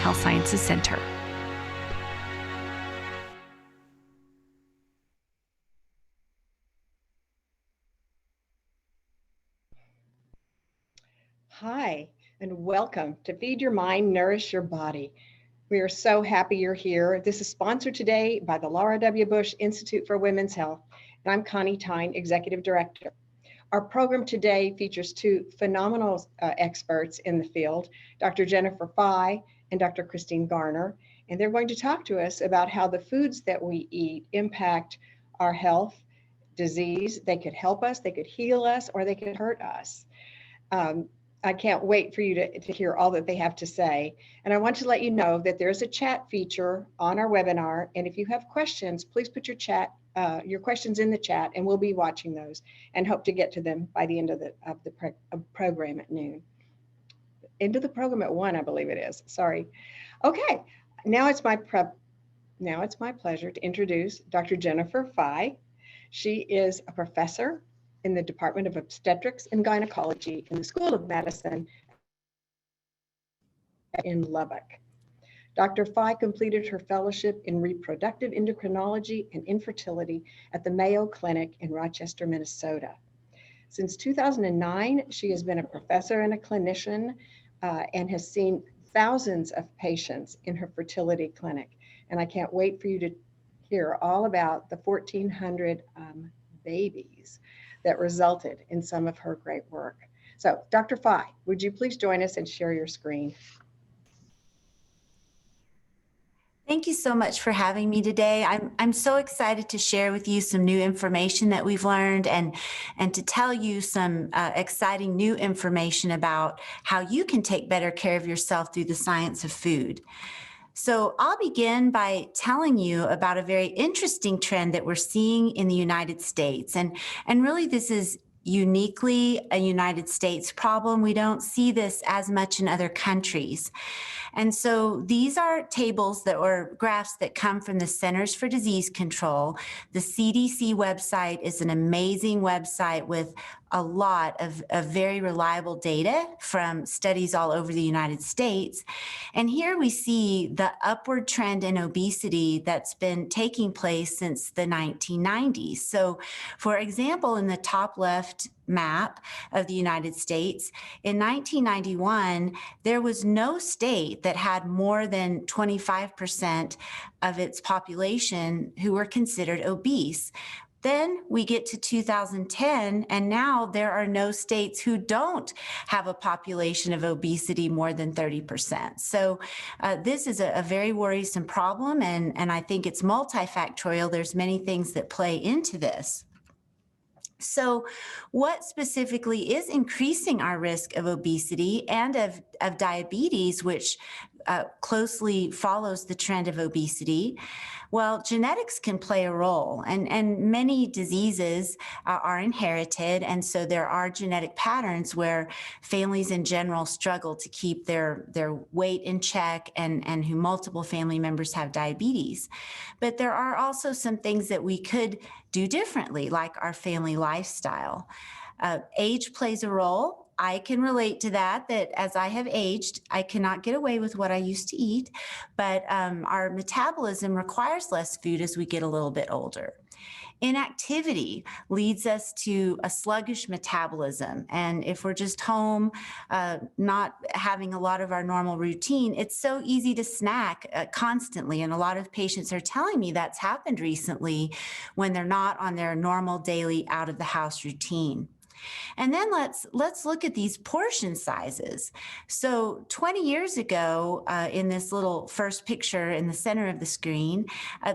Health Sciences Center. Hi, and welcome to Feed Your Mind, Nourish Your Body. We are so happy you're here. This is sponsored today by the Laura W. Bush Institute for Women's Health, and I'm Connie Tyne, Executive Director. Our program today features two phenomenal experts in the field, Dr. Jennifer Fye and Dr. Christine Garner, and they're going to talk to us about how the foods that we eat impact our health, disease. They could help us, they could heal us, or they could hurt us. I can't wait for you to hear all that they have to say. And I want to let you know that there's a chat feature on our webinar. And if you have questions, please put your questions in the chat, and we'll be watching those and hope to get to them by the end of the program at noon. End of the program at 1, I believe it is. Sorry. Okay, now it's my pleasure to introduce Dr. Jennifer Fye. She is a professor in the Department of Obstetrics and Gynecology in the School of Medicine in Lubbock. Dr. Fye completed her fellowship in reproductive endocrinology and infertility at the Mayo Clinic in Rochester, Minnesota. Since 2009, she has been a professor and a clinician and has seen thousands of patients in her fertility clinic. And I can't wait for you to hear all about the 1,400 babies that resulted in some of her great work. So, Dr. Fye, would you please join us and share your screen? Thank you so much for having me today. I'm so excited to share with you some new information that we've learned and to tell you some exciting new information about how you can take better care of yourself through the science of food. So I'll begin by telling you about a very interesting trend that we're seeing in the United States. And really this is uniquely a United States problem. We don't see this as much in other countries. And so these are tables or graphs that come from the Centers for Disease Control. The CDC website is an amazing website with a lot of very reliable data from studies all over the United States. And here we see the upward trend in obesity that's been taking place since the 1990s. So, for example, in the top left map of the United States, in 1991, there was no state that had more than 25% of its population who were considered obese. Then we get to 2010, and now there are no states who don't have a population of obesity more than 30%. So this is a very worrisome problem, and I think it's multifactorial. There's many things that play into this. So what specifically is increasing our risk of obesity and of diabetes, which closely follows the trend of obesity? Well, genetics can play a role, and many diseases are inherited, and so there are genetic patterns where families in general struggle to keep their weight in check, and who multiple family members have diabetes. But there are also some things that we could do differently, like our family lifestyle. Age plays a role. I can relate to that as I have aged, I cannot get away with what I used to eat, but our metabolism requires less food as we get a little bit older. Inactivity leads us to a sluggish metabolism. And if we're just home, not having a lot of our normal routine, it's so easy to snack constantly. And a lot of patients are telling me that's happened recently when they're not on their normal daily out of the house routine. And then let's look at these portion sizes. So 20 years ago, in this little first picture in the center of the screen,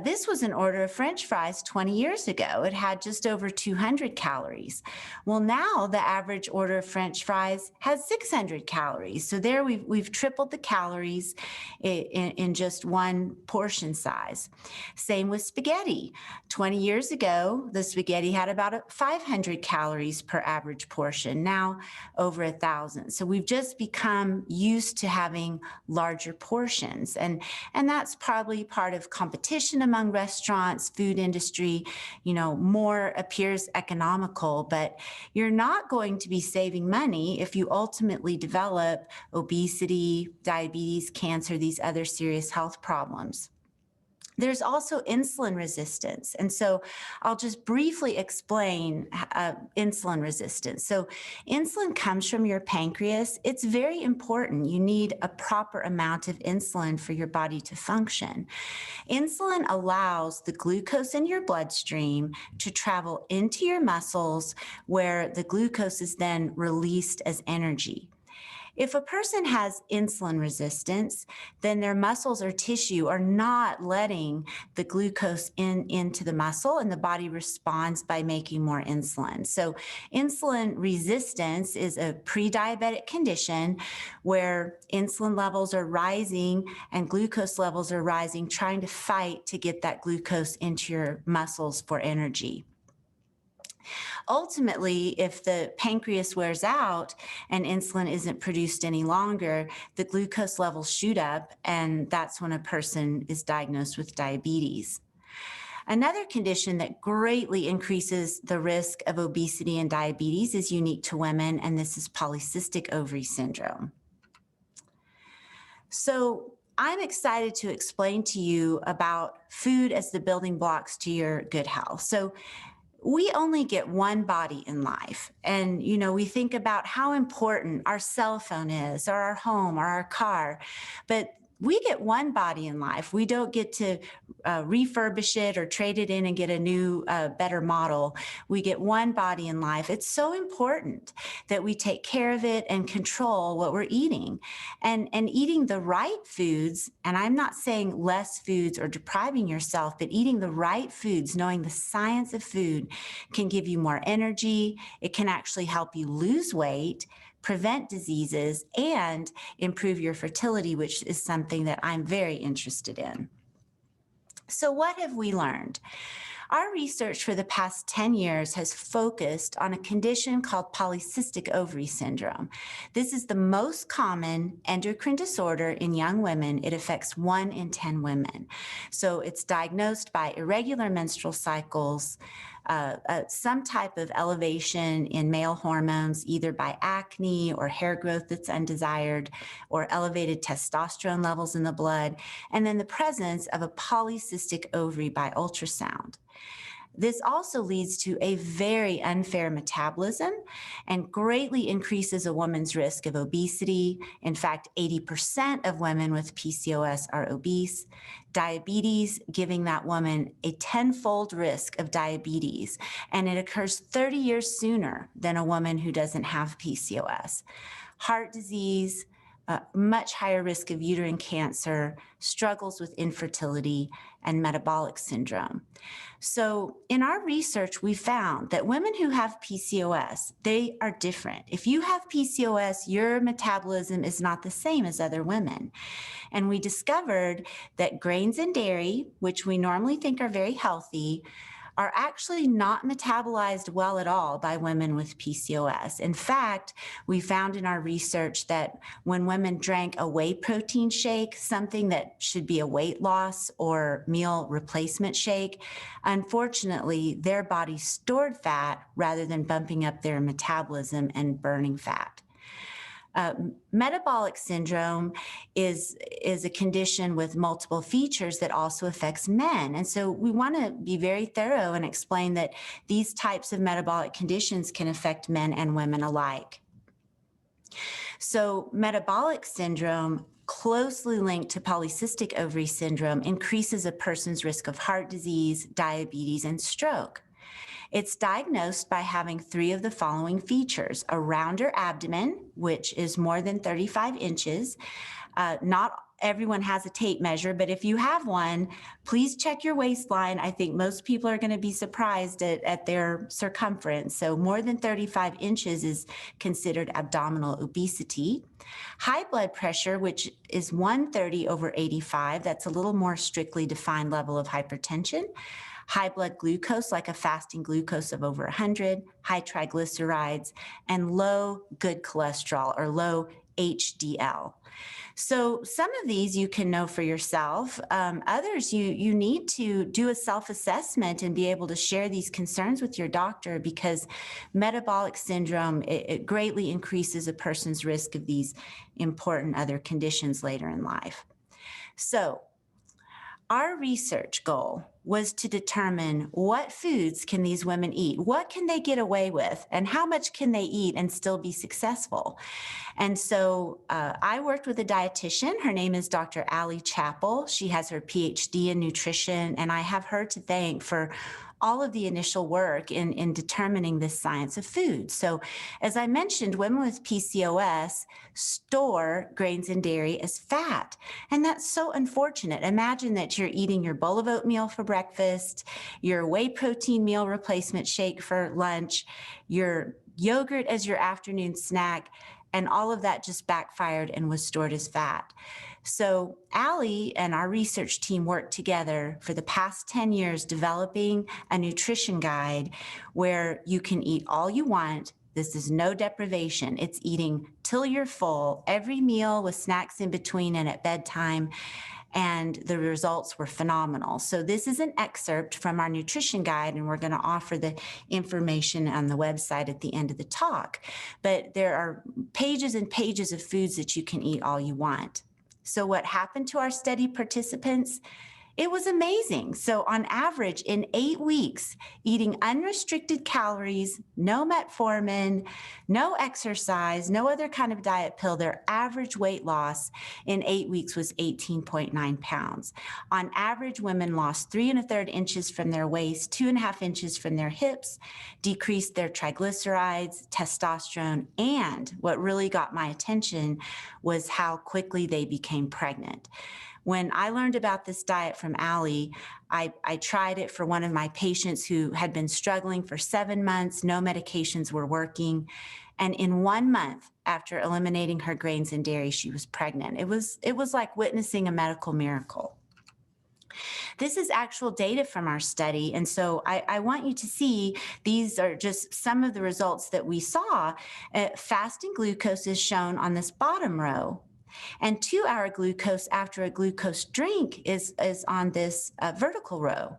this was an order of French fries 20 years ago. It had just over 200 calories. Well, now the average order of French fries has 600 calories. So there we've tripled the calories in just one portion size. Same with spaghetti. 20 years ago, the spaghetti had about 500 calories per average portion, now over 1,000. So we've just become used to having larger portions. And that's probably part of competition among restaurants, food industry. More appears economical, but you're not going to be saving money if you ultimately develop obesity, diabetes, cancer, these other serious health problems. There's also insulin resistance. And so I'll just briefly explain insulin resistance. So insulin comes from your pancreas. It's very important. You need a proper amount of insulin for your body to function. Insulin allows the glucose in your bloodstream to travel into your muscles, where the glucose is then released as energy. If a person has insulin resistance, then their muscles or tissue are not letting the glucose into the muscle, and the body responds by making more insulin. So insulin resistance is a pre-diabetic condition where insulin levels are rising and glucose levels are rising, trying to fight to get that glucose into your muscles for energy. Ultimately, if the pancreas wears out and insulin isn't produced any longer, the glucose levels shoot up, and that's when a person is diagnosed with diabetes. Another condition that greatly increases the risk of obesity and diabetes is unique to women, and this is polycystic ovary syndrome. So I'm excited to explain to you about food as the building blocks to your good health. So we only get one body in life. And, we think about how important our cell phone is, or our home, or our car, but we get one body in life. We don't get to refurbish it or trade it in and get a new, better model. We get one body in life. It's so important that we take care of it and control what we're eating, and eating the right foods. And I'm not saying less foods or depriving yourself, but eating the right foods, knowing the science of food, can give you more energy. It can actually help you lose weight, prevent diseases, and improve your fertility, which is something that I'm very interested in. So what have we learned? Our research for the past 10 years has focused on a condition called polycystic ovary syndrome. This is the most common endocrine disorder in young women. It affects 1 in 10 women. So it's diagnosed by irregular menstrual cycles, some type of elevation in male hormones, either by acne or hair growth that's undesired, or elevated testosterone levels in the blood, and then the presence of a polycystic ovary by ultrasound. This also leads to a very unfair metabolism and greatly increases a woman's risk of obesity. In fact, 80% of women with PCOS are obese. Diabetes, giving that woman a 10-fold risk of diabetes, and it occurs 30 years sooner than a woman who doesn't have PCOS. Heart disease, much higher risk of uterine cancer, struggles with infertility, and metabolic syndrome. So in our research, we found that women who have PCOS, they are different. If you have PCOS, your metabolism is not the same as other women. And we discovered that grains and dairy, which we normally think are very healthy, are actually not metabolized well at all by women with PCOS. In fact, we found in our research that when women drank a whey protein shake, something that should be a weight loss or meal replacement shake, unfortunately, their body stored fat rather than bumping up their metabolism and burning fat. Metabolic syndrome is a condition with multiple features that also affects men. And so we want to be very thorough and explain that these types of metabolic conditions can affect men and women alike. So metabolic syndrome, closely linked to polycystic ovary syndrome, increases a person's risk of heart disease, diabetes, and stroke. It's diagnosed by having 3 of the following features: a rounder abdomen, which is more than 35 inches. Not everyone has a tape measure, but if you have one, please check your waistline. I think most people are going to be surprised at their circumference. So more than 35 inches is considered abdominal obesity. High blood pressure, which is 130/85. That's a little more strictly defined level of hypertension. high blood glucose, like a fasting glucose of over 100, high triglycerides, and low good cholesterol or low HDL. So some of these you can know for yourself. Others you need to do a self-assessment and be able to share these concerns with your doctor, because metabolic syndrome, it greatly increases a person's risk of these important other conditions later in life. So our research goal was to determine what foods can these women eat, what can they get away with, and how much can they eat and still be successful. And so I worked with a dietitian. Her name is Dr. Allie Chappell. She has her PhD in nutrition, and I have her to thank for all of the initial work in determining this science of food. So as I mentioned, women with PCOS store grains and dairy as fat. And that's so unfortunate. Imagine that you're eating your bowl of oatmeal for breakfast, your whey protein meal replacement shake for lunch, your yogurt as your afternoon snack, and all of that just backfired and was stored as fat. So Allie and our research team worked together for the past 10 years developing a nutrition guide where you can eat all you want. This is no deprivation. It's eating till you're full, every meal with snacks in between and at bedtime. And the results were phenomenal. So this is an excerpt from our nutrition guide, and we're going to offer the information on the website at the end of the talk. But there are pages and pages of foods that you can eat all you want. So what happened to our study participants? It was amazing. So on average, in 8 weeks, eating unrestricted calories, no metformin, no exercise, no other kind of diet pill, their average weight loss in 8 weeks was 18.9 pounds. On average, women lost 3 1/3 inches from their waist, 2.5 inches from their hips, decreased their triglycerides, testosterone, and what really got my attention was how quickly they became pregnant. When I learned about this diet from Allie, I tried it for one of my patients who had been struggling for 7 months. No medications were working. And in 1 month after eliminating her grains and dairy, she was pregnant. It was like witnessing a medical miracle. This is actual data from our study. And so I want you to see, these are just some of the results that we saw. Fasting glucose is shown on this bottom row. And 2-hour glucose after a glucose drink is on this vertical row.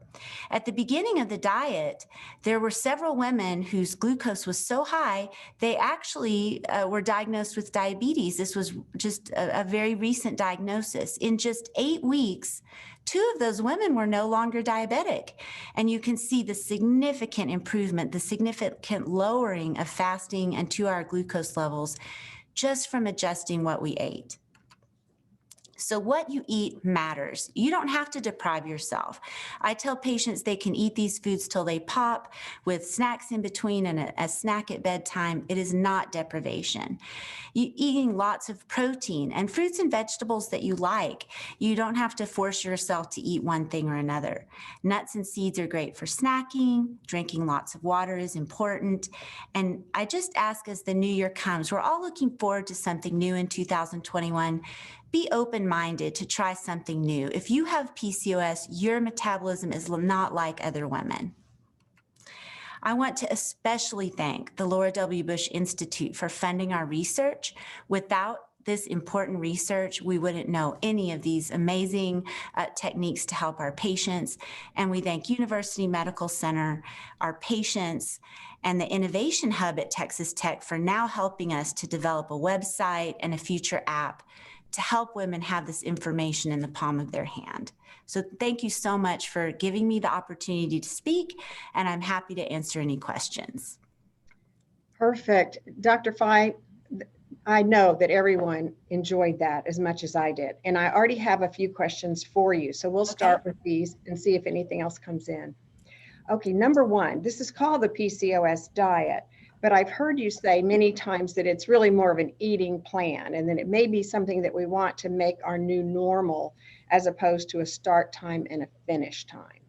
At the beginning of the diet, there were several women whose glucose was so high, they actually were diagnosed with diabetes. This was just a very recent diagnosis. In just 8 weeks, 2 of those women were no longer diabetic. And you can see the significant improvement, the significant lowering of fasting and 2-hour glucose levels just from adjusting what we ate. So what you eat matters. You don't have to deprive yourself. I tell patients they can eat these foods till they pop with snacks in between and a snack at bedtime. It is not deprivation. Eating lots of protein and fruits and vegetables that you like. You don't have to force yourself to eat one thing or another. Nuts and seeds are great for snacking. Drinking lots of water is important. And I just ask, as the new year comes, we're all looking forward to something new in 2021. Be open-minded to try something new. If you have PCOS, your metabolism is not like other women. I want to especially thank the Laura W. Bush Institute for funding our research. Without this important research, we wouldn't know any of these amazing techniques to help our patients. And we thank University Medical Center, our patients, and the Innovation Hub at Texas Tech for now helping us to develop a website and a future app to help women have this information in the palm of their hand. So thank you so much for giving me the opportunity to speak, and I'm happy to answer any questions. Perfect. Dr. Fye, I know that everyone enjoyed that as much as I did, and I already have a few questions for you. So we'll start with these and see if anything else comes in. Okay, number one, this is called the PCOS diet, but I've heard you say many times that it's really more of an eating plan, and then it may be something that we want to make our new normal as opposed to a start time and a finish time.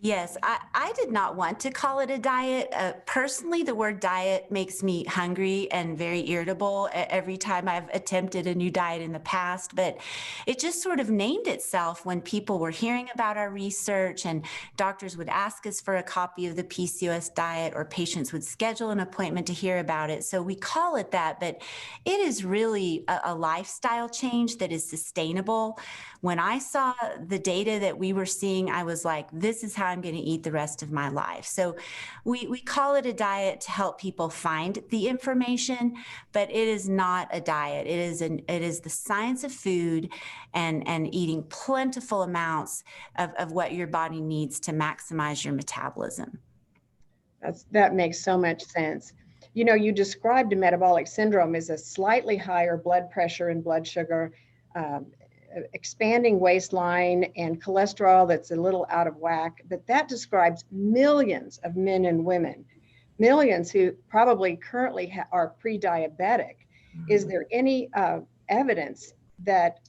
Yes, I did not want to call it a diet. Personally, the word diet makes me hungry and very irritable every time I've attempted a new diet in the past. But it just sort of named itself when people were hearing about our research and doctors would ask us for a copy of the PCOS diet, or patients would schedule an appointment to hear about it. So we call it that, but it is really a lifestyle change that is sustainable. When I saw the data that we were seeing, I was like, this is how I'm going to eat the rest of my life. So we call it a diet to help people find the information, but it is not a diet. It is the science of food and eating plentiful amounts of what your body needs to maximize your metabolism. That makes so much sense. You know, you described metabolic syndrome as a slightly higher blood pressure and blood sugar, um, expanding waistline, and cholesterol that's a little out of whack. But that describes millions of men and women, millions who probably currently are pre-diabetic. Is there any evidence that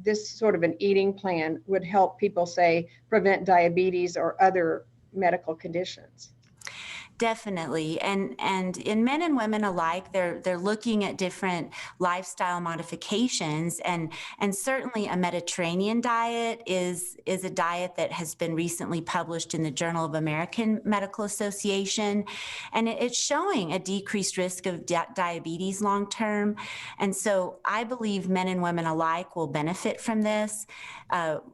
this sort of an eating plan would help people, say, prevent diabetes or other medical conditions? Definitely. And in men and women alike, they're looking at different lifestyle modifications, and certainly a Mediterranean diet is a diet that has been recently published in the Journal of American Medical Association, and it's showing a decreased risk of diabetes long term. And so I believe men and women alike will benefit from this.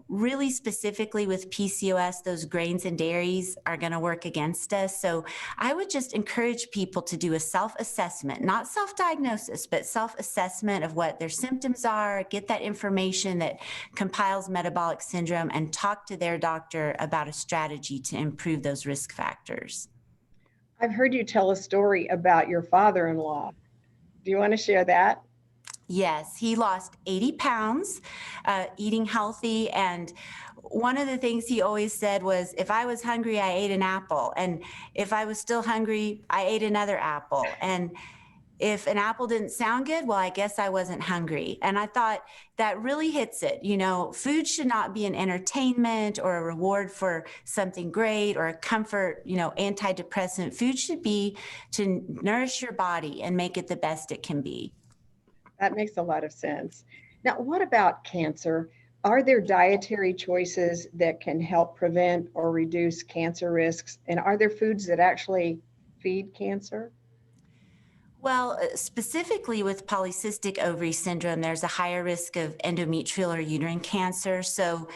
Really specifically with PCOS, those grains and dairies are going to work against us. So I would just encourage people to do a self-assessment, not self-diagnosis, but self-assessment of what their symptoms are, get that information that compiles metabolic syndrome, and talk to their doctor about a strategy to improve those risk factors. I've heard you tell a story about your father-in-law. Do you want to share that? Yes, he lost 80 pounds eating healthy. And one of the things he always said was, if I was hungry, I ate an apple. And if I was still hungry, I ate another apple. And if an apple didn't sound good, well, I guess I wasn't hungry. And I thought that really hits it. You know, food should not be an entertainment or a reward for something great or a comfort, antidepressant. Food should be to nourish your body and make it the best it can be. That makes a lot of sense. Now, what about cancer? Are there dietary choices that can help prevent or reduce cancer risks? And are there foods that actually feed cancer? Well, specifically with polycystic ovary syndrome, there's a higher risk of endometrial or uterine cancer. So,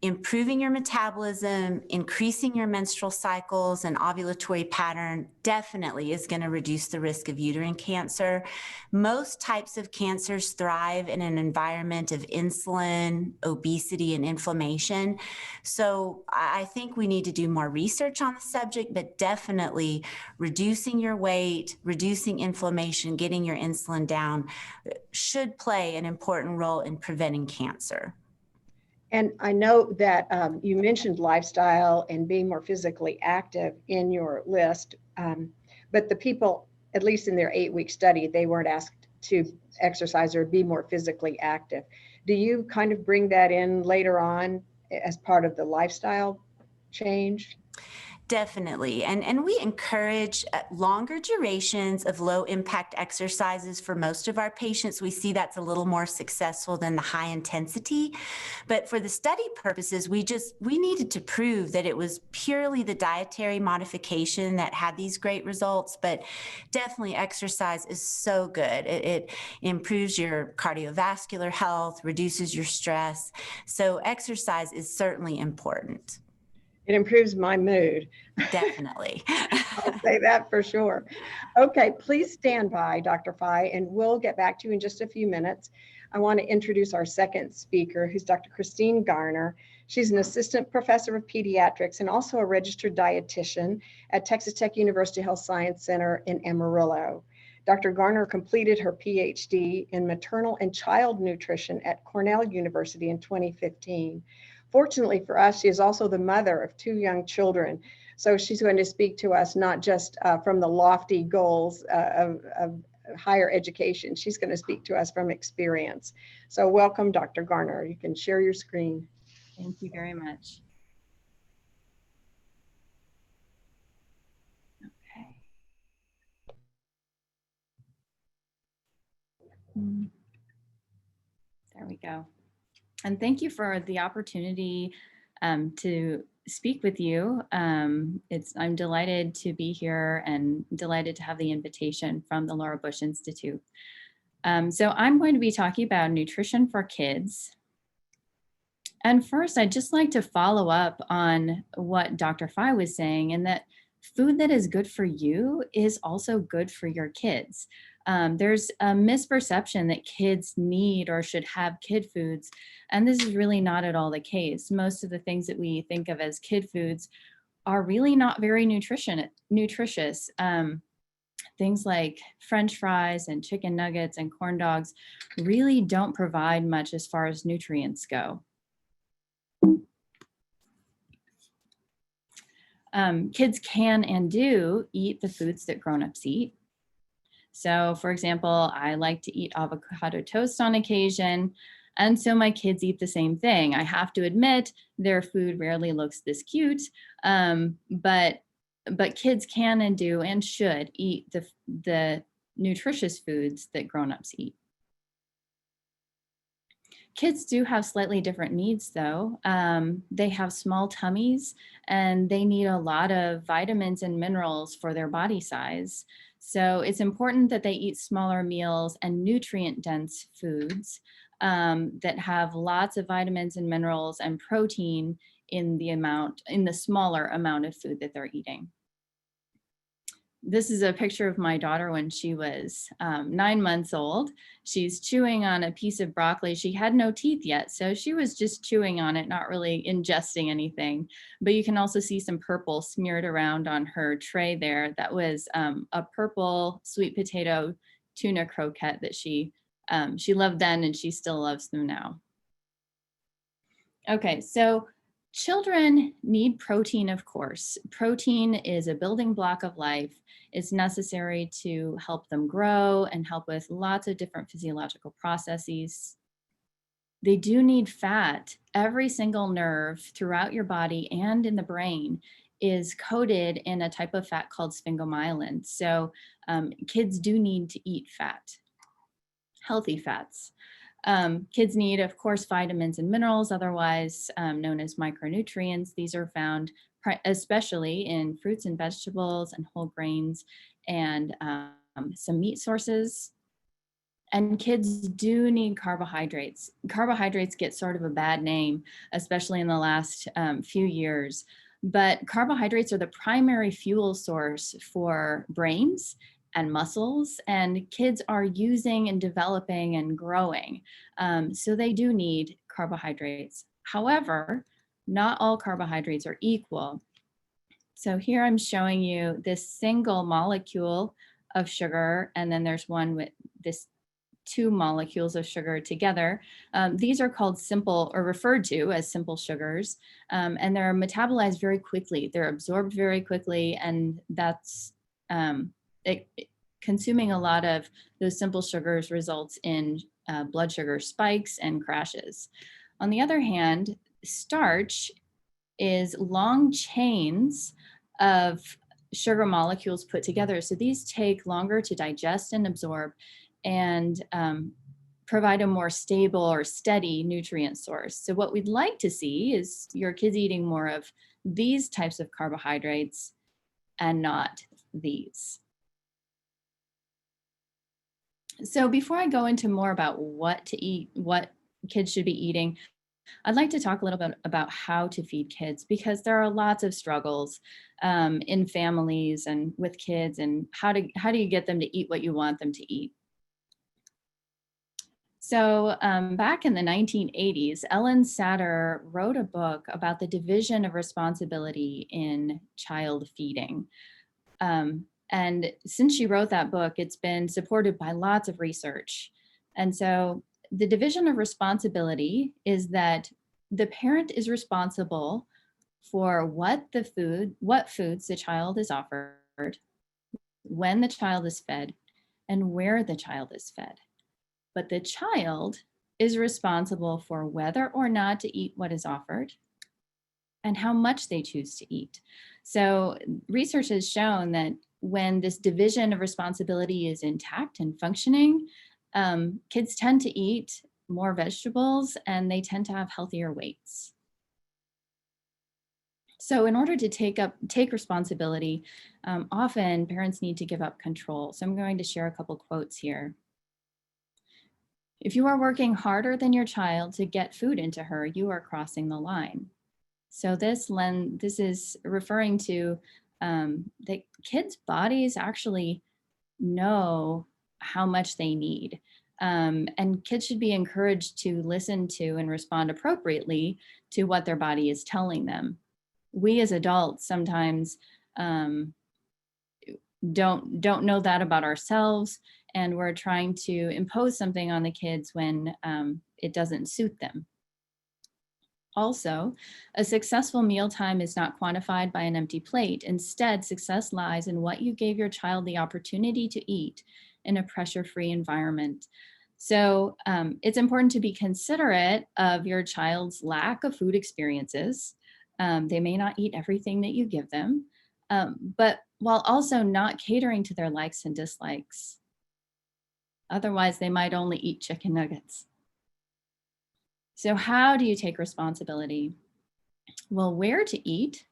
improving your metabolism, increasing your menstrual cycles and ovulatory pattern definitely is going to reduce the risk of uterine cancer. Most types of cancers thrive in an environment of insulin, obesity, and inflammation. So, I think we need to do more research on the subject, but definitely reducing your weight, reducing inflammation, getting your insulin down should play an important role in preventing cancer. And I know that you mentioned lifestyle and being more physically active in your list, but the people, at least in their 8-week study, they weren't asked to exercise or be more physically active. Do you kind of bring that in later on as part of the lifestyle change? Definitely. And we encourage longer durations of low impact exercises for most of our patients. We see that's a little more successful than the high intensity. But for the study purposes, we needed to prove that it was purely the dietary modification that had these great results. But definitely exercise is so good. It improves your cardiovascular health, reduces your stress. So exercise is certainly important. It improves my mood. Definitely. I'll say that for sure. Okay, please stand by, Dr. Fye, and we'll get back to you in just a few minutes. I want to introduce our second speaker, who's Dr. Christine Garner. She's an assistant professor of pediatrics and also a registered dietitian at Texas Tech University Health Science Center in Amarillo. Dr. Garner completed her PhD in maternal and child nutrition at Cornell University in 2015. Fortunately for us, she is also the mother of 2 young children. So she's going to speak to us not just from the lofty goals of higher education. She's going to speak to us from experience. So welcome, Dr. Garner. You can share your screen. Thank you very much. There we go. And thank you for the opportunity to speak with you. I'm delighted to be here and delighted to have the invitation from the Laura Bush Institute. So I'm going to be talking about nutrition for kids. And first, I'd just like to follow up on what Dr. Fye was saying, and that food that is good for you is also good for your kids. There's a misperception that kids need or should have kid foods, and this is really not at all the case. Most of the things that we think of as kid foods are really not very nutritious. Things like French fries and chicken nuggets and corn dogs really don't provide much as far as nutrients go. Kids can and do eat the foods that grown-ups eat. So for example, I like to eat avocado toast on occasion, and so my kids eat the same thing. I have to admit, their food rarely looks this cute, but kids can and do and should eat the nutritious foods that grown-ups eat. Kids do have slightly different needs though. They have small tummies and they need a lot of vitamins and minerals for their body size. So it's important that they eat smaller meals and nutrient-dense foods that have lots of vitamins and minerals and protein in the smaller amount of food that they're eating. This is a picture of my daughter when she was 9 months old. She's chewing on a piece of broccoli. She had no teeth yet, so she was just chewing on it, not really ingesting anything. But you can also see some purple smeared around on her tray there. That was a purple sweet potato tuna croquette that she loved then, and she still loves them now. Okay, so children need protein, of course. Protein is a building block of life. It's necessary to help them grow and help with lots of different physiological processes. They do need fat. Every single nerve throughout your body and in the brain is coated in a type of fat called sphingomyelin. So kids do need to eat fat, healthy fats. Kids need, of course, vitamins and minerals, otherwise known as micronutrients. These are found especially in fruits and vegetables and whole grains and some meat sources. And kids do need carbohydrates. Carbohydrates get sort of a bad name, especially in the last few years. But carbohydrates are the primary fuel source for brains and muscles, and kids are using and developing and growing. So they do need carbohydrates. However, not all carbohydrates are equal. So here I'm showing you this single molecule of sugar, and then there's one with this 2 molecules of sugar together. These are called simple, or referred to as simple sugars, and they're metabolized very quickly. They're absorbed very quickly, and that's consuming a lot of those simple sugars results in blood sugar spikes and crashes. On the other hand, starch is long chains of sugar molecules put together. So these take longer to digest and absorb and provide a more stable or steady nutrient source. So what we'd like to see is your kids eating more of these types of carbohydrates and not these. So before I go into more about what to eat, what kids should be eating, I'd like to talk a little bit about how to feed kids, because there are lots of struggles in families and with kids, and how do you get them to eat what you want them to eat. So back in the 1980s, Ellen Satter wrote a book about the division of responsibility in child feeding. And since she wrote that book, it's been supported by lots of research. And so the division of responsibility is that the parent is responsible for what foods the child is offered, when the child is fed, and where the child is fed. But the child is responsible for whether or not to eat what is offered and how much they choose to eat. So research has shown that when this division of responsibility is intact and functioning, kids tend to eat more vegetables and they tend to have healthier weights. So in order to take responsibility, often parents need to give up control. So I'm going to share a couple quotes here. If you are working harder than your child to get food into her, you are crossing the line. So this is referring to that kids' bodies actually know how much they need. And kids should be encouraged to listen to and respond appropriately to what their body is telling them. We as adults sometimes don't know that about ourselves, and we're trying to impose something on the kids when it doesn't suit them. Also, a successful mealtime is not quantified by an empty plate. Instead, success lies in what you gave your child the opportunity to eat in a pressure-free environment. So it's important to be considerate of your child's lack of food experiences. They may not eat everything that you give them, but while also not catering to their likes and dislikes. Otherwise, they might only eat chicken nuggets. So how do you take responsibility? Well, where to eat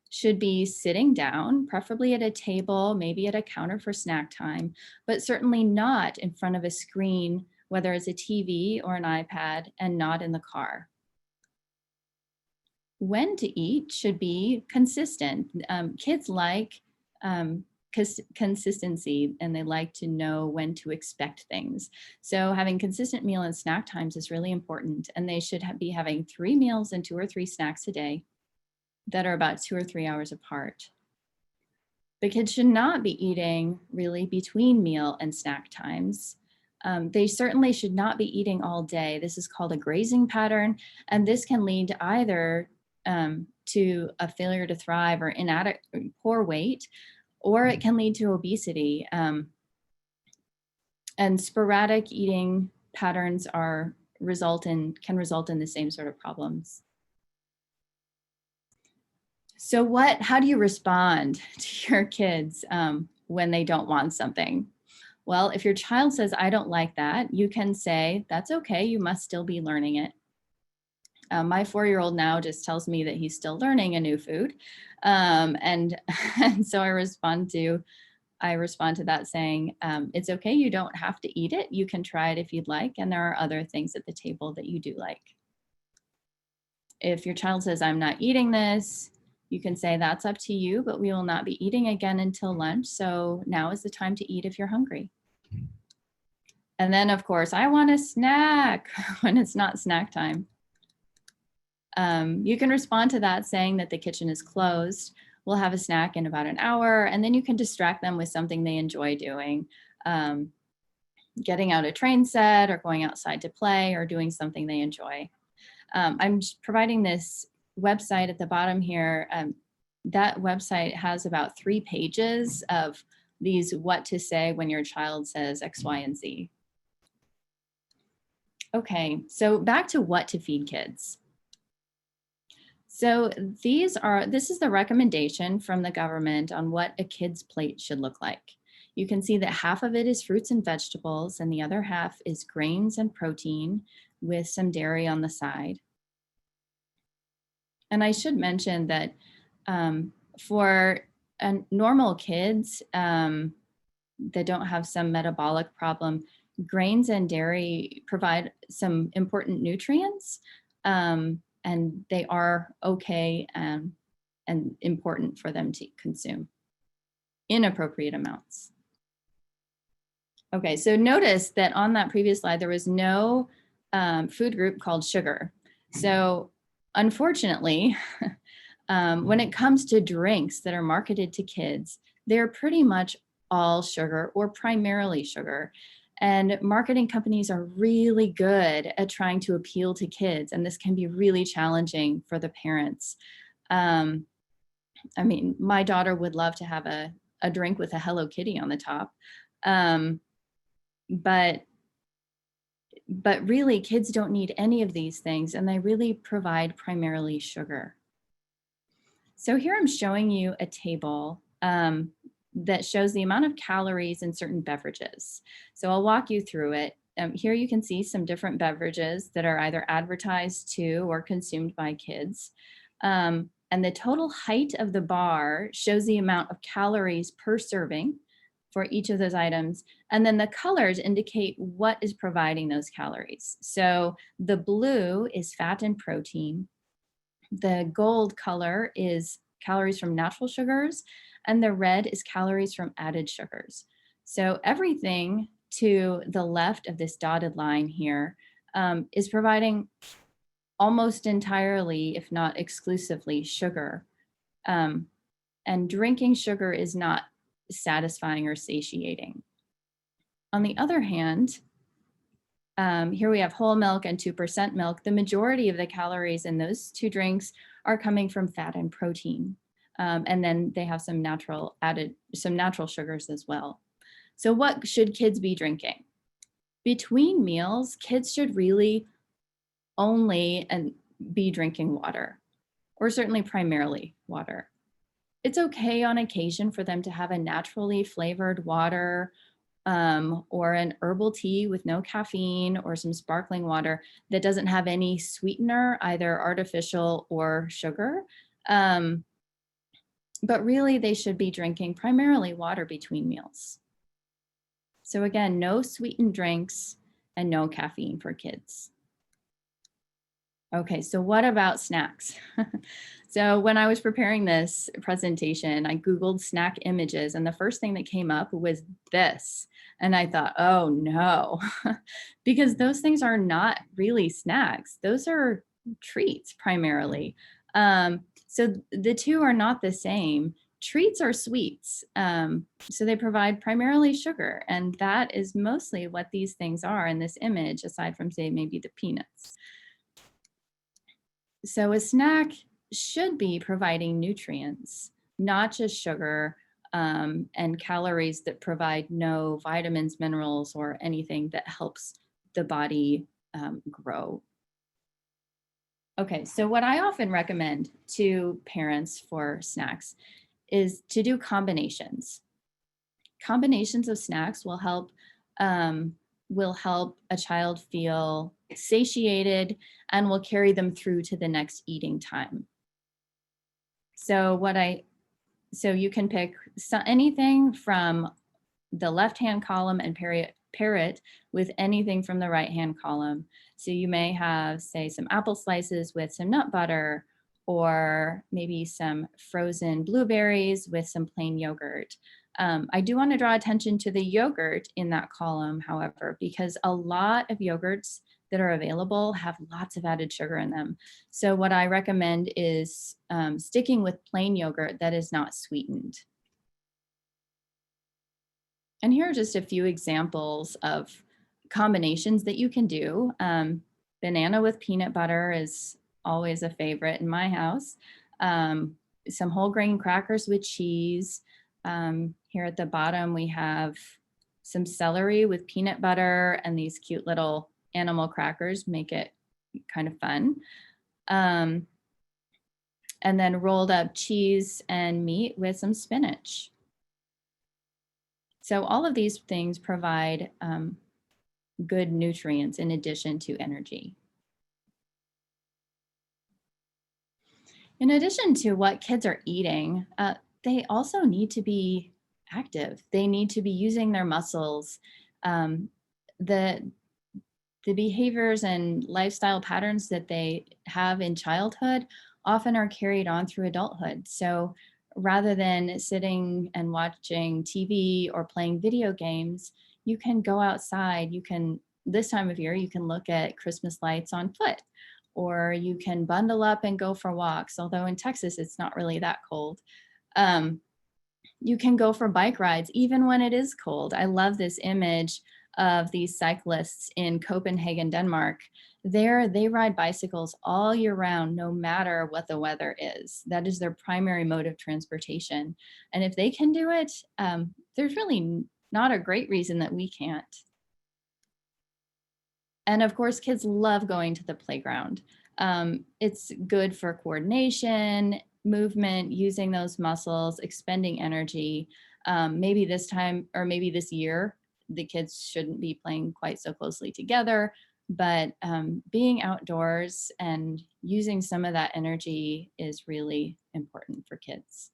should be sitting down, preferably at a table, maybe at a counter for snack time, but certainly not in front of a screen, whether it's a TV or an iPad, and not in the car. When to eat should be consistent. Kids like consistency, and they like to know when to expect things. So having consistent meal and snack times is really important, and they should be having 3 meals and 2 or 3 snacks a day that are about 2 or 3 hours apart. The kids should not be eating really between meal and snack times. They certainly should not be eating all day. This is called a grazing pattern, and this can lead to either to a failure to thrive or poor weight, or it can lead to obesity. And sporadic eating patterns can result in the same sort of problems. So how do you respond to your kids when they don't want something? Well, if your child says, I don't like that, you can say, that's okay, you must still be learning it. My 4-year-old now just tells me that he's still learning a new food. And so I respond to that saying, it's okay, you don't have to eat it. You can try it if you'd like. And there are other things at the table that you do like. If your child says, I'm not eating this, you can say that's up to you, but we will not be eating again until lunch. So now is the time to eat if you're hungry. And then of course, I want a snack when it's not snack time. You can respond to that saying that the kitchen is closed. We'll have a snack in about an hour, and then you can distract them with something they enjoy doing. Getting out a train set or going outside to play or doing something they enjoy. I'm providing this website at the bottom here. That website has about 3 pages of these what to say when your child says X, Y, and Z. Okay, so back to what to feed kids. So this is the recommendation from the government on what a kid's plate should look like. You can see that half of it is fruits and vegetables, and the other half is grains and protein with some dairy on the side. And I should mention that for normal kids that don't have some metabolic problem, grains and dairy provide some important nutrients, and they are okay and important for them to consume in appropriate amounts. Okay, so notice that on that previous slide, there was no food group called sugar. So unfortunately, when it comes to drinks that are marketed to kids, they're pretty much all sugar or primarily sugar. And marketing companies are really good at trying to appeal to kids, and this can be really challenging for the parents. I mean, my daughter would love to have a drink with a Hello Kitty on the top. But really, kids don't need any of these things, and they really provide primarily sugar. So here I'm showing you a table that shows the amount of calories in certain beverages. So I'll walk you through it. Here you can see some different beverages that are either advertised to or consumed by kids. And the total height of the bar shows the amount of calories per serving for each of those items. And then the colors indicate what is providing those calories. So the blue is fat and protein. The gold color is calories from natural sugars, and the red is calories from added sugars. So everything to the left of this dotted line here is providing almost entirely, if not exclusively, sugar. And drinking sugar is not satisfying or satiating. On the other hand, here we have whole milk and 2% milk. The majority of the calories in those two drinks are coming from fat and protein. And then they have some natural sugars as well. So what should kids be drinking? Between meals, kids should really only be drinking water, or certainly primarily water. It's okay on occasion for them to have a naturally flavored water or an herbal tea with no caffeine, or some sparkling water that doesn't have any sweetener, either artificial or sugar. But really, they should be drinking primarily water between meals. So again, no sweetened drinks and no caffeine for kids. Okay, so what about snacks? So when I was preparing this presentation, I Googled snack images, and the first thing that came up was this. And I thought, oh no, because those things are not really snacks. Those are treats primarily. So the two are not the same. Treats are sweets. So they provide primarily sugar, and that is mostly what these things are in this image, aside from, say, maybe the peanuts. So a snack should be providing nutrients, not just sugar and calories that provide no vitamins, minerals, or anything that helps the body grow. Okay, so what I often recommend to parents for snacks is to do combinations. Combinations of snacks will help a child feel satiated and will carry them through to the next eating time. So you can pick anything from the left-hand column and pair it with anything from the right-hand column. So you may have, say, some apple slices with some nut butter, or maybe some frozen blueberries with some plain yogurt. I do want to draw attention to the yogurt in that column, however, because a lot of yogurts that are available have lots of added sugar in them. So what I recommend is sticking with plain yogurt that is not sweetened. And here are just a few examples of combinations that you can do. Banana with peanut butter is always a favorite in my house. Some whole grain crackers with cheese. Here at the bottom, we have some celery with peanut butter, and these cute little animal crackers make it kind of fun. And then rolled up cheese and meat with some spinach. So all of these things provide good nutrients in addition to energy. In addition to what kids are eating, they also need to be active. They need to be using their muscles. The behaviors and lifestyle patterns that they have in childhood often are carried on through adulthood. So rather than sitting and watching TV or playing video games, you can go outside. This time of year, you can look at Christmas lights on foot, or you can bundle up and go for walks. Although in Texas, it's not really that cold. You can go for bike rides, even when it is cold. I love this image of these cyclists in Copenhagen, Denmark. There, they ride bicycles all year round, no matter what the weather is. That is their primary mode of transportation. And if they can do it, there's really not a great reason that we can't. And of course, kids love going to the playground. It's good for coordination, movement, using those muscles, expending energy. Maybe this time, or maybe this year, the kids shouldn't be playing quite so closely together, but being outdoors and using some of that energy is really important for kids.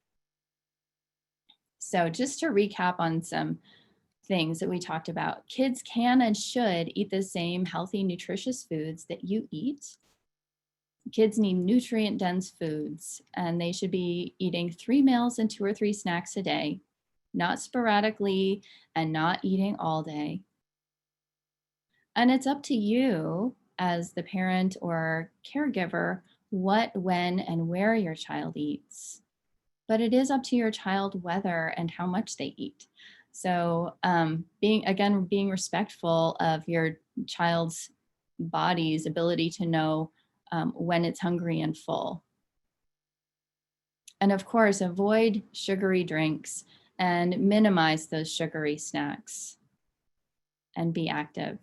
So just to recap on some things that we talked about, kids can and should eat the same healthy, nutritious foods that you eat. Kids need nutrient dense foods, and they should be eating 3 meals and 2 or 3 snacks a day, not sporadically and not eating all day. And it's up to you as the parent or caregiver what, when, and where your child eats. But it is up to your child whether and how much they eat. So being respectful of your child's body's ability to know when it's hungry and full. And of course, avoid sugary drinks and minimize those sugary snacks and be active.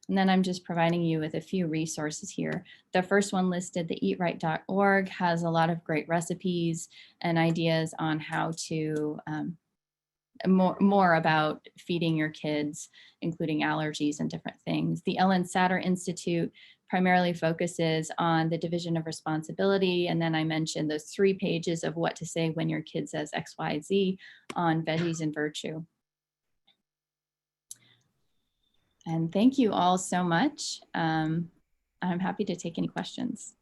And then I'm just providing you with a few resources here. The first one listed, the eatright.org, has a lot of great recipes and ideas on how to more about feeding your kids, including allergies and different things. The Ellen Satter Institute primarily focuses on the division of responsibility. And then I mentioned those 3 pages of what to say when your kid says X, Y, Z on veggies and virtue. And thank you all so much. I'm happy to take any questions.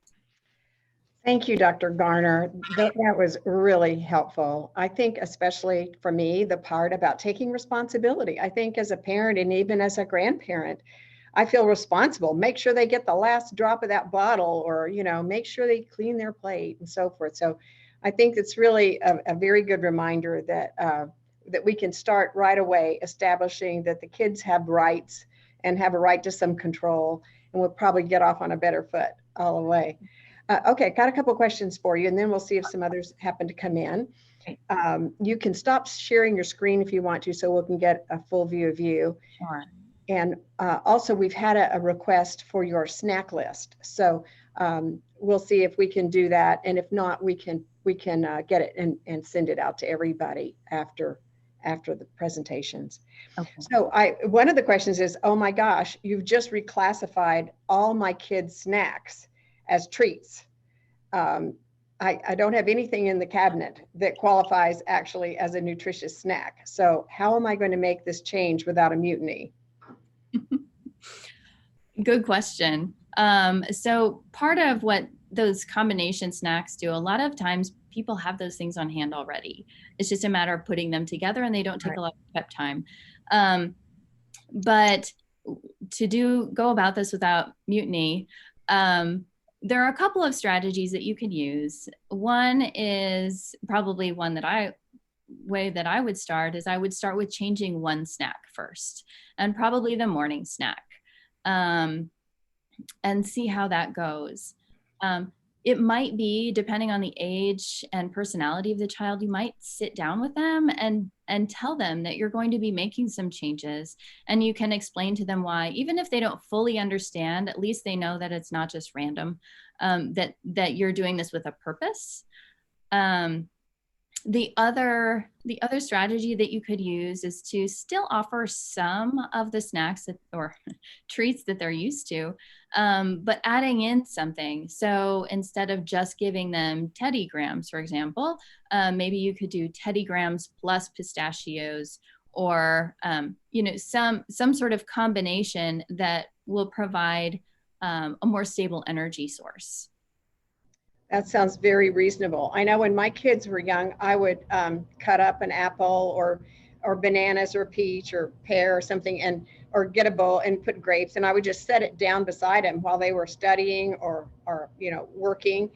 Thank you, Dr. Garner. That was really helpful. I think especially for me, the part about taking responsibility. I think as a parent and even as a grandparent, I feel responsible. Make sure they get the last drop of that bottle, or, you know, make sure they clean their plate and so forth. So I think it's really a very good reminder that that we can start right away establishing that the kids have rights and have a right to some control, and we'll probably get off on a better foot all the way. Okay, got a couple questions for you, and then we'll see if some others happen to come in. You can stop sharing your screen if you want to, so we can get a full view of you. Sure. And also, we've had a request for your snack list, so we'll see if we can do that, and if not, we can get it and send it out to everybody after the presentations. Okay. So one of the questions is, oh my gosh, you've just reclassified all my kids' snacks as treats. I don't have anything in the cabinet that qualifies actually as a nutritious snack. So how am I going to make this change without a mutiny? Good question. So part of what those combination snacks do, a lot of times people have those things on hand already. It's just a matter of putting them together, and they don't take a lot of prep time. But to go about this without mutiny, there are a couple of strategies that you can use. One is probably one way that I would start is I would start with changing one snack first, and probably the morning snack, and see how that goes. It might be, depending on the age and personality of the child, you might sit down with them and tell them that you're going to be making some changes, and you can explain to them why. Even if they don't fully understand, at least they know that it's not just random, that you're doing this with a purpose. The other strategy that you could use is to still offer some of the snacks or treats that they're used to, but adding in something. So instead of just giving them Teddy Grahams, for example, maybe you could do Teddy Grahams plus pistachios, or some sort of combination that will provide a more stable energy source. That sounds very reasonable. I know when my kids were young, I would cut up an apple or bananas or peach or pear or something, or get a bowl and put grapes, and I would just set it down beside them while they were studying or working,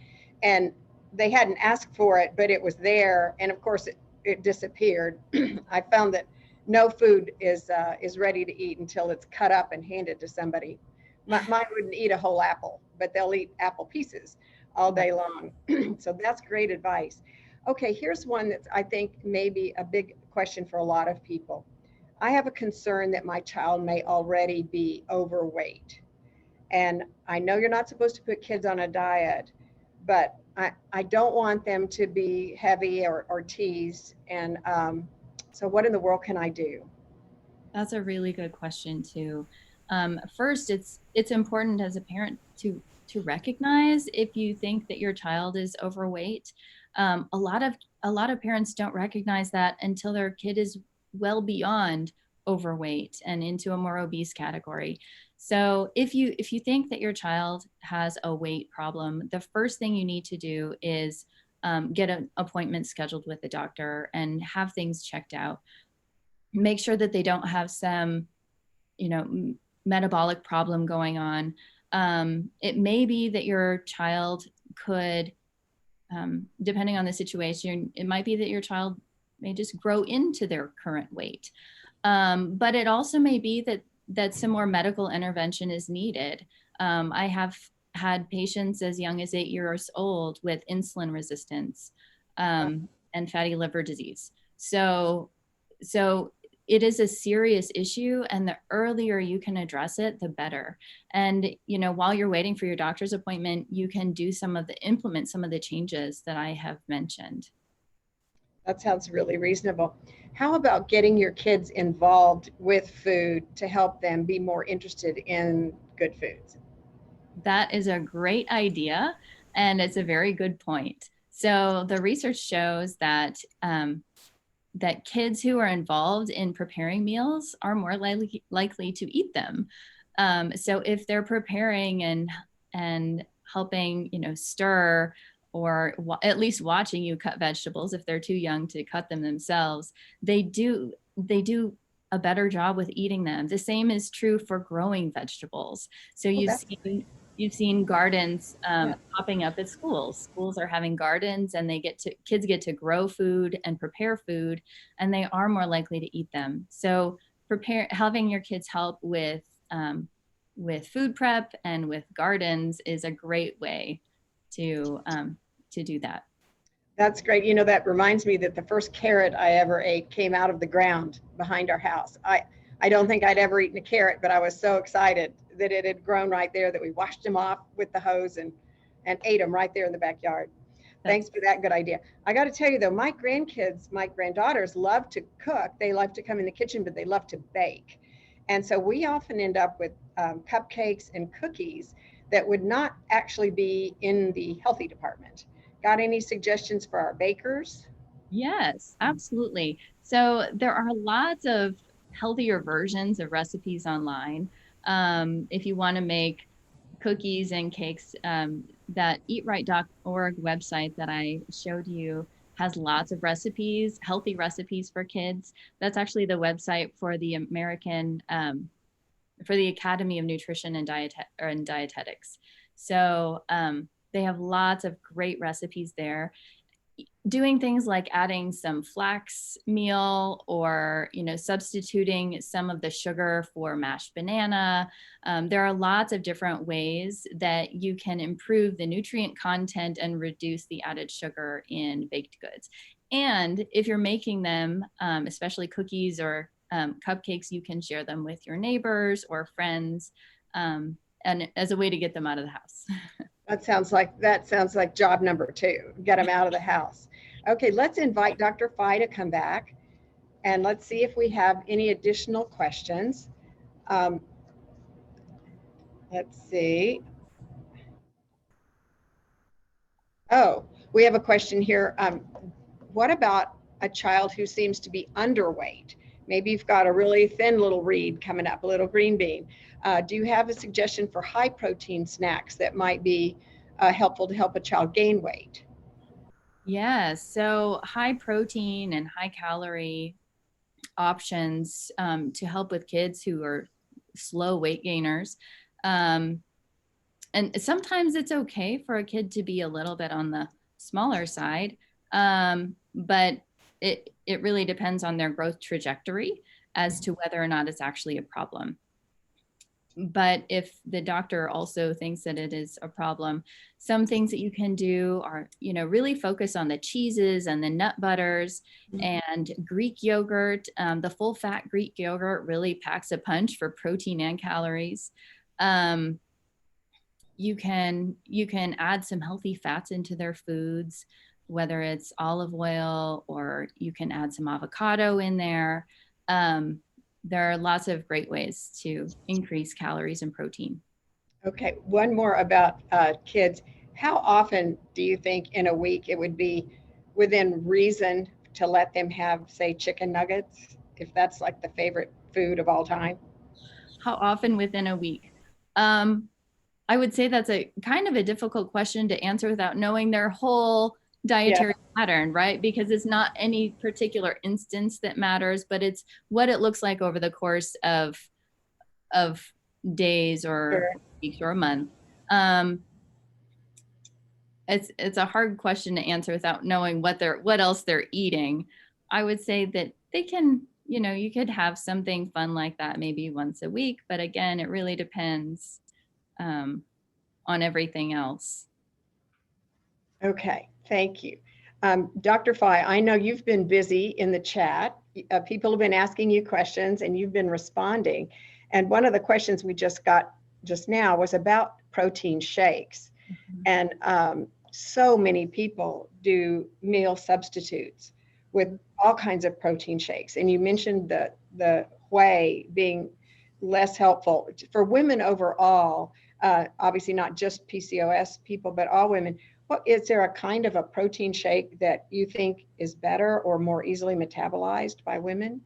and they hadn't asked for it, but it was there, and of course it disappeared. I found that no food is ready to eat until it's cut up and handed to somebody. Mine wouldn't eat a whole apple, but they'll eat apple pieces all day long. So that's great advice. Okay, here's one that I think may be a big question for a lot of people. I have a concern that my child may already be overweight. And I know you're not supposed to put kids on a diet, but I don't want them to be heavy or teased. And So what in the world can I do? That's a really good question too. First, it's important as a parent to recognize if you think that your child is overweight. A lot of parents don't recognize that until their kid is well beyond overweight and into a more obese category. So if you think that your child has a weight problem, the first thing you need to do is get an appointment scheduled with the doctor and have things checked out. Make sure that they don't have some, metabolic problem going on. It may be that your child could, depending on the situation, it might be that your child may just grow into their current weight. But it also may be that some more medical intervention is needed. I have had patients as young as 8 years old with insulin resistance, and fatty liver disease. So it is a serious issue, and the earlier you can address it, the better. And while you're waiting for your doctor's appointment, you can implement some of the changes that I have mentioned. That sounds really reasonable. How about getting your kids involved with food to help them be more interested in good foods? That is a great idea, and it's a very good point. So the research shows that kids who are involved in preparing meals are more likely to eat them. So if they're preparing and helping, stir, or at least watching you cut vegetables, if they're too young to cut them themselves, they do a better job with eating them. The same is true for growing vegetables. So Oh, that's great. you've seen gardens Yeah. popping up at schools. Schools are having gardens, and kids get to grow food and prepare food, and they are more likely to eat them. So having your kids help with food prep and with gardens is a great way to do that. That's great. That reminds me that the first carrot I ever ate came out of the ground behind our house. I don't think I'd ever eaten a carrot, but I was so excited that it had grown right there that we washed them off with the hose and ate them right there in the backyard. That's Thanks for that good idea. I got to tell you though, my granddaughters love to cook. They love to come in the kitchen, but they love to bake. And so we often end up with cupcakes and cookies that would not actually be in the healthy department. Got any suggestions for our bakers? Yes, absolutely. So there are lots of healthier versions of recipes online. If you want to make cookies and cakes, that eatright.org website that I showed you has lots of recipes, healthy recipes for kids. That's actually the website for the Academy of Nutrition and Dietetics. So they have lots of great recipes there. Doing things like adding some flax meal, or substituting some of the sugar for mashed banana. There are lots of different ways that you can improve the nutrient content and reduce the added sugar in baked goods. And if you're making them, especially cookies or cupcakes, you can share them with your neighbors or friends, and as a way to get them out of the house. That sounds like job number 2. Get them out of the house. Okay, let's invite Dr. Phi to come back, and let's see if we have any additional questions. Um, let's see. Oh, we have a question here. What about a child who seems to be underweight? Maybe you've got a really thin little reed coming up, a little green bean. Do you have a suggestion for high protein snacks that might be helpful to help a child gain weight? Yeah, so high protein and high calorie options to help with kids who are slow weight gainers. Um, and sometimes it's okay for a kid to be a little bit on the smaller side, but it really depends on their growth trajectory as to whether or not it's actually a problem. But if the doctor also thinks that it is a problem, some things that you can do are, really focus on the cheeses and the nut butters and Greek yogurt. The full fat Greek yogurt really packs a punch for protein and calories. You can add some healthy fats into their foods. whether it's olive oil or you can add some avocado in there. There are lots of great ways to increase calories and protein. Okay, one more about kids. How often do you think in a week it would be within reason to let them have, say, chicken nuggets, if that's like the favorite food of all time? How often within a week? I would say that's a kind of a difficult question to answer without knowing their whole Yeah, dietary pattern, right? Because it's not any particular instance that matters, but it's what it looks like over the course of days or sure. weeks or a month. Um, it's a hard question to answer without knowing what else they're eating. I would say that they can, you could have something fun like that maybe once a week, but again, it really depends um, on everything else. Okay, thank you. Dr. Fye, I know you've been busy in the chat. People have been asking you questions and you've been responding. And one of the questions we just got just now was about protein shakes. And so many people do meal substitutes with all kinds of protein shakes. And you mentioned the whey being less helpful for women overall, obviously not just PCOS people, but all women. What is there a kind of a protein shake that you think is better or more easily metabolized by women?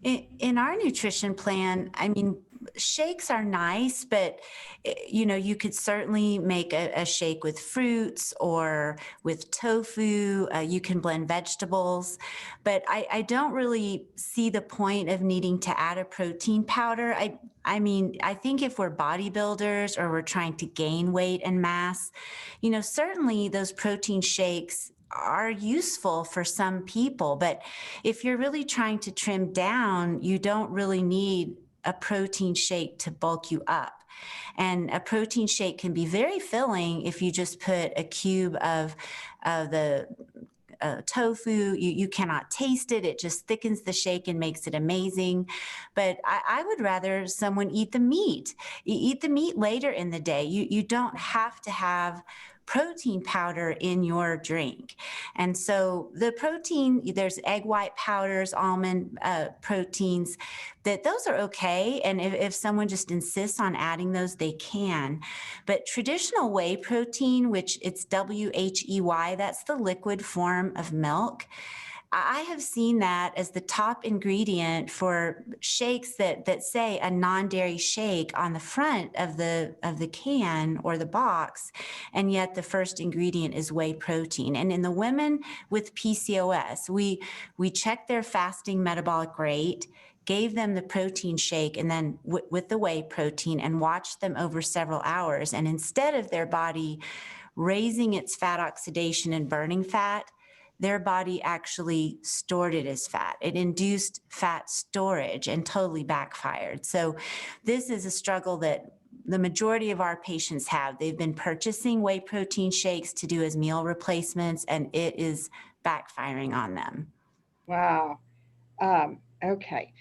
In our nutrition plan, I mean, shakes are nice, but you could certainly make a shake with fruits or with tofu. You can blend vegetables, but I don't really see the point of needing to add a protein powder. I mean, I think if we're bodybuilders or we're trying to gain weight and mass, certainly those protein shakes are useful for some people, but if you're really trying to trim down, you don't really need a protein shake to bulk you up. And a protein shake can be very filling if you just put a cube of the tofu. You cannot taste it. It just thickens the shake and makes it amazing. But I would rather someone eat the meat. You eat the meat later in the day. You don't have to have protein powder in your drink. And so the protein, there's egg white powders, almond proteins, those are okay. And if someone just insists on adding those, they can. But traditional whey protein, which it's WHEY, that's the liquid form of milk. I have seen that as the top ingredient for shakes that say a non-dairy shake on the front of the can or the box, and yet the first ingredient is whey protein. And in the women with PCOS, we checked their fasting metabolic rate, gave them the protein shake, and then with the whey protein, and watched them over several hours. And instead of their body raising its fat oxidation and burning fat, their body actually stored it as fat. It induced fat storage and totally backfired. So this is a struggle that the majority of our patients have. They've been purchasing whey protein shakes to do as meal replacements, and it is backfiring on them. Wow. Okay.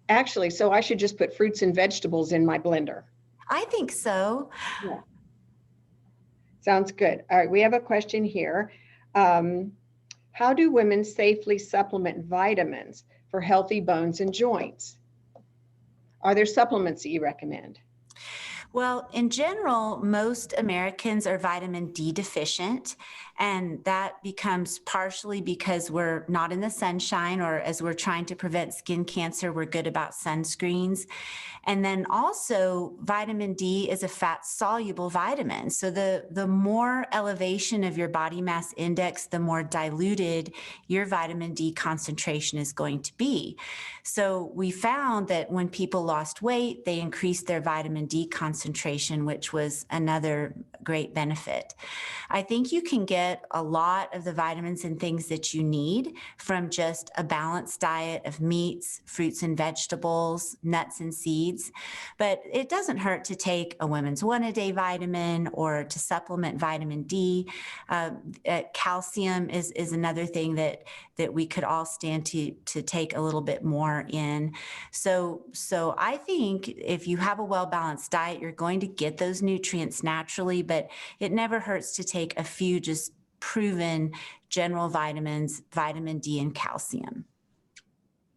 Actually, so I should just put fruits and vegetables in my blender. I think so. Yeah. Sounds good. All right, we have a question here. How do women safely supplement vitamins for healthy bones and joints? Are there supplements that you recommend? Well, in general, most Americans are vitamin D deficient, and that becomes partially because we're not in the sunshine, or as we're trying to prevent skin cancer, we're good about sunscreens. And then also vitamin D is a fat soluble vitamin. So the more elevation of your body mass index, the more diluted your vitamin D concentration is going to be. So we found that when people lost weight, they increased their vitamin D concentration, which was another great benefit. I think you can get a lot of the vitamins and things that you need from just a balanced diet of meats, fruits and vegetables, nuts and seeds. But it doesn't hurt to take a women's one-a-day vitamin or to supplement vitamin D. Calcium is another thing that we could all stand to take a little bit more in. So I think if you have a well-balanced diet, you're going to get those nutrients naturally, but it never hurts to take a few just proven general vitamins, vitamin D and calcium.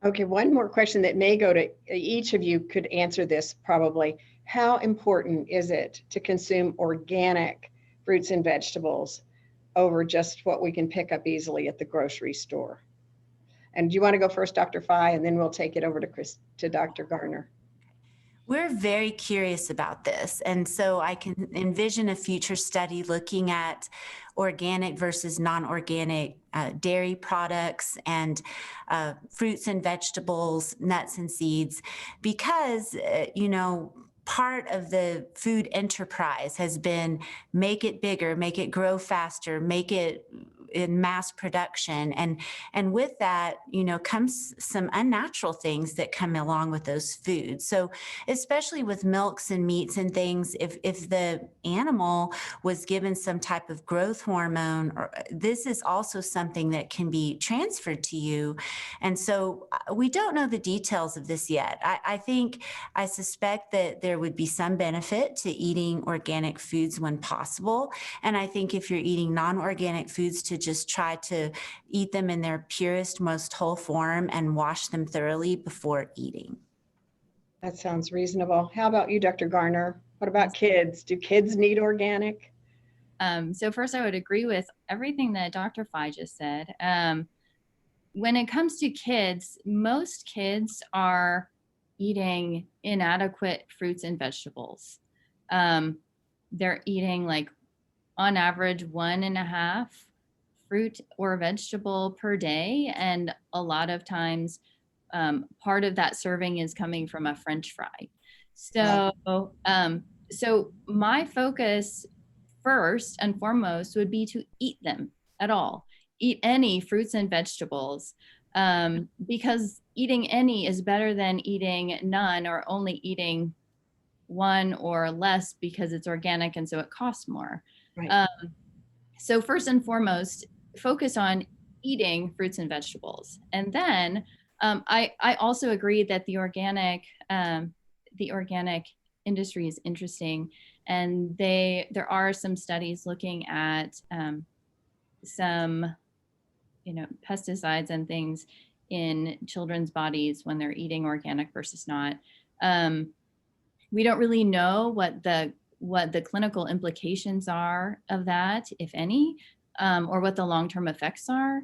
Okay, one more question that may go to each of you could answer this probably. How important is it to consume organic fruits and vegetables over just what we can pick up easily at the grocery store? And do you want to go first, Dr. Fye, and then we'll take it over to Dr. Garner? We're very curious about this. And so I can envision a future study looking at organic versus non-organic dairy products and fruits and vegetables, nuts and seeds, because, part of the food enterprise has been make it bigger, make it grow faster, make it in mass production. And with that, comes some unnatural things that come along with those foods. So especially with milks and meats and things, if the animal was given some type of growth hormone, this is also something that can be transferred to you. And so we don't know the details of this yet. I suspect that there would be some benefit to eating organic foods when possible. And I think if you're eating non-organic foods, to just try to eat them in their purest, most whole form and wash them thoroughly before eating. That sounds reasonable. How about you, Dr. Garner? What about kids? Do kids need organic? So first, I would agree with everything that Dr. Fye just said. When it comes to kids, most kids are eating inadequate fruits and vegetables. They're eating on average 1.5 fruit or vegetable per day. And a lot of times part of that serving is coming from a French fry. So, so my focus first and foremost would be to eat them at all. Eat any fruits and vegetables, because eating any is better than eating none or only eating one or less because it's organic and so it costs more. Right. So first and foremost, focus on eating fruits and vegetables. And then I also agree that the organic industry is interesting, and there are some studies looking at some pesticides and things in children's bodies when they're eating organic versus not. We don't really know what the clinical implications are of that, if any, or what the long-term effects are.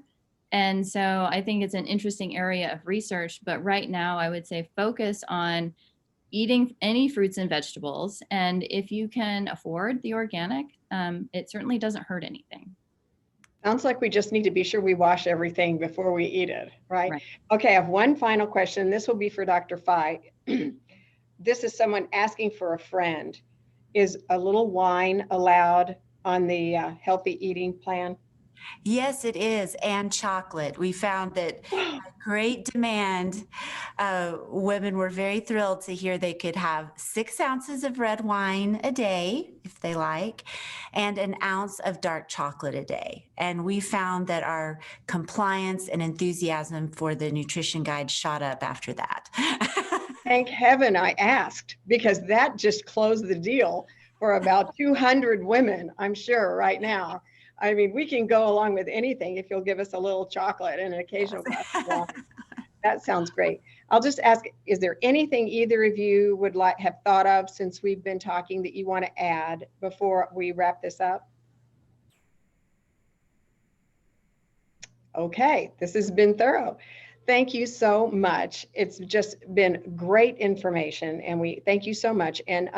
And so I think it's an interesting area of research, but right now I would say focus on eating any fruits and vegetables. And if you can afford the organic, it certainly doesn't hurt anything. Sounds like we just need to be sure we wash everything before we eat it, right? Right. Okay, I have one final question. This will be for Dr. Fye. This is someone asking for a friend. Is a little wine allowed on the healthy eating plan? Yes, it is. And chocolate. We found that great demand. Women were very thrilled to hear they could have 6 ounces of red wine a day, if they like, and an ounce of dark chocolate a day. And we found that our compliance and enthusiasm for the nutrition guide shot up after that. Thank heaven I asked, because that just closed the deal for about 200 women, I'm sure, right now. I mean, we can go along with anything if you'll give us a little chocolate and an occasional glass of wine. That sounds great. I'll just ask, is there anything either of you would have thought of since we've been talking that you want to add before we wrap this up? Okay, this has been thorough. Thank you so much. It's just been great information, and we thank you so much. And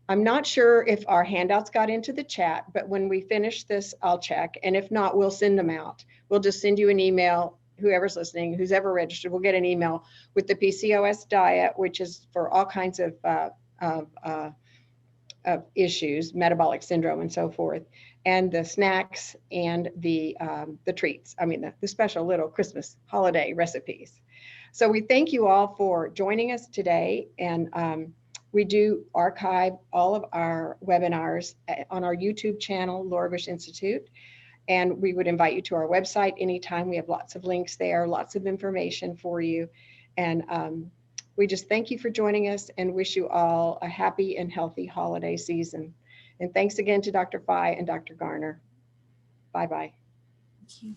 I'm not sure if our handouts got into the chat, but when we finish this, I'll check. And if not, we'll send them out. We'll just send you an email. Whoever's listening, who's ever registered, will get an email with the PCOS diet, which is for all kinds of issues, metabolic syndrome and so forth, and the snacks and the treats. I mean, the special little Christmas holiday recipes. So we thank you all for joining us today. And we do archive all of our webinars on our YouTube channel, Laura Bush Institute. And we would invite you to our website anytime. We have lots of links there, lots of information for you. And we just thank you for joining us and wish you all a happy and healthy holiday season. And thanks again to Dr. Fye and Dr. Garner. Bye-bye. Thank you.